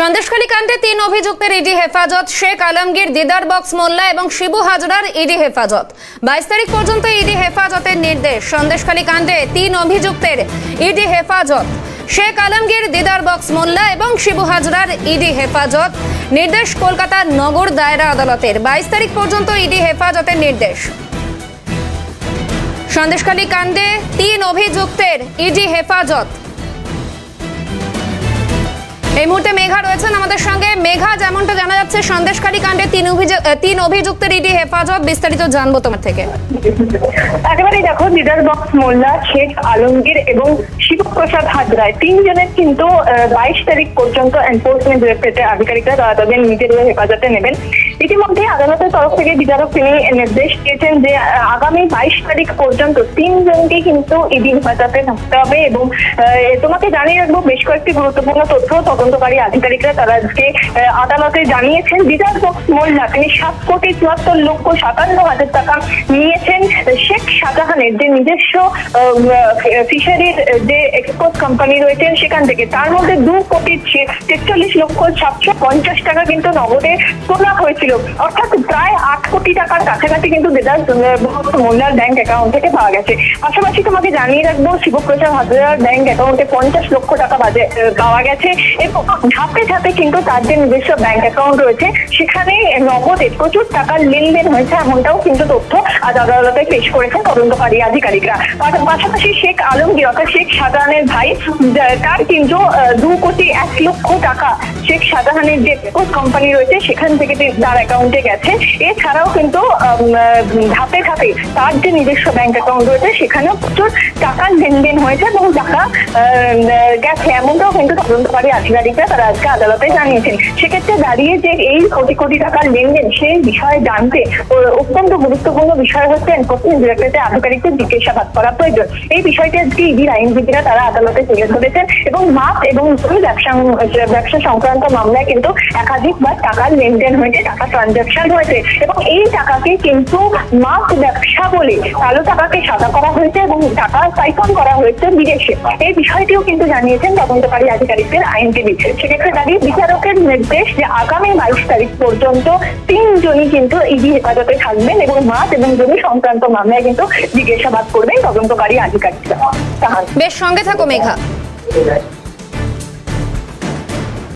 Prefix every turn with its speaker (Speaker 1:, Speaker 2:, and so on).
Speaker 1: সন্দেশখালী কাণ্ডে 3 অভিযুক্তের ইডি হেফাজত। শেখ আলমগীর, দিদার বক্স মোল্লা এবং শিবু হাজরার ইডি হেফাজত। 22 তারিখ পর্যন্ত ইডি হেফাজতের নির্দেশ। সন্দেশখালী কাণ্ডে 3 অভিযুক্তের ইডি হেফাজত। শেখ আলমগীর, দিদার বক্স মোল্লা এবং শিবু হাজরার ইডি হেফাজত। নির্দেশ কলকাতা নগর দায়রা আদালতের। 22 তারিখ পর্যন্ত ইডি হেফাজতের নির্দেশ। সন্দেশখালী কাণ্ডে 3 অভিযুক্তের ইডি হেফাজত। এই মুহূর্তে মেঘা রয়েছেন আমাদের সঙ্গে। মেঘা, যেমনটা জানা যাচ্ছে সন্দেশখালী কাণ্ডে 3 অভিযুক্তের ইডি হেফাজত, বিস্তারিত জানবো তোমার থেকে।
Speaker 2: একেবারে দেখো, দিদার বক্স মোল্লা, শেখ আলমগীর এবং শিবপ্রসাদ হাজরায় 3 জনের কিন্তু 22 তারিখ পর্যন্ত এনফোর্সমেন্ট ডিরেক্টরেটের আধিকারিকরা তাদের নিজেদের হেফাজতে নেবেন। ইতিমধ্যে আদালতের তরফ থেকে বিচারক তিনি নির্দেশ দিয়েছেন যে আগামী 22 তারিখ পর্যন্ত 3 জনকে কিন্তু ইডি হেফাজতে থাকতে হবে। এবং তোমাকে জানিয়ে রাখবো বেশ কয়েকটি গুরুত্বপূর্ণ তথ্য তদন্তকারী আধিকারিকরা তারা আজকে আদালতে জানিয়েছেন। দিদার বক্স মোল্লা তিনি 7,74,57,000 টাকা নিয়েছেন শেখ শাহজাহানের যে নিজস্ব ফিশারির যে এক্সপোর্ট কোম্পানি রয়েছে সেখান থেকে। তার মধ্যে 2,43,750,000 টাকা কিন্তু নগদে তোলা হয়েছিল, অর্থাৎ প্রায় 8 কোটি টাকার কাছাকাছি কিন্তু দিদার বক্স মোল্লার ব্যাংক অ্যাকাউন্ট থেকে পাওয়া গেছে। পাশাপাশি তোমাকে জানিয়ে রাখবো শিবপ্রসাদ হাজরার ব্যাংক অ্যাকাউন্টে 50 লক্ষ টাকা পাওয়া গেছে। এবং ধাপে ধাপে কিন্তু তার যে নিজস্ব ব্যাংক অ্যাকাউন্ট রয়েছে সেখানে নগদে প্রচুর টাকার লেনদেন হয়েছে, এমনটাও কিন্তু তথ্য আজ আদালতে পেশ করেছেন তদন্তকারী আধিকারিকরা। পাশাপাশি শেখ আলমগীর অর্থাৎ শেখ শাহজাহানের ভাই, তার কিন্তু 2,01,00,000 টাকা শেখ শাহজাহানের যে এক্সপোর্ট কোম্পানি রয়েছে সেখান থেকে তার অ্যাকাউন্টে গেছে। এছাড়াও কিন্তু ধাপে ধাপে তার যে নিজস্ব ব্যাংক অ্যাকাউন্ট রয়েছে সেখানেও প্রচুর টাকার লেনদেন হয়েছে এবং টাকা গেছে, এমনটাও কিন্তু তদন্তকারী আধিকারিকরা তারা আজকে আদালতে জানিয়েছেন। সেক্ষেত্রে দাঁড়িয়ে যে এই কোটি কোটি টাকার লেনদেন সেই বিষয়ে জানতে অত্যন্ত গুরুত্বপূর্ণ বিষয় হচ্ছে এনফোর্সমেন্ট ডিরেক্টরেটের আধিকারিকদের জিজ্ঞাসাবাদ করা প্রয়োজন। এই বিষয়টি আজকে ইডির আইনজীবীরা তারা আদালতে তুলে ধরেছেন এবং মাপ এবং ব্যবসা সংক্রান্ত মামলায় কিন্তু একাধিকবার টাকার লেনদেন হয়েছে, টাকা ট্রানজাকশন হয়েছে এবং এই টাকাকে কিন্তু মাপ ব্যবসা বলে কালো টাকাকে সাদা করা হয়েছে এবং টাকা সাইফন করা হয়েছে বিদেশে। এই বিষয়টিও কিন্তু জানিয়েছেন তদন্তকারী আধিকারিকদের আইনজীবী। সেক্ষেত্রে দাঁড়িয়ে বিচারকের নির্দেশ যে আগামী 22 তারিখ পর্যন্ত 3 জনই কিন্তু ইডি হেফাজতে থাকবেন এবং মাপ এবং জমি সংক্রান্ত মামলায় কিন্তু জিজ্ঞাসাবাদ করবেন তদন্তকারী আধিকারিকরা।
Speaker 1: বেশ, সঙ্গে থাকো মেঘা।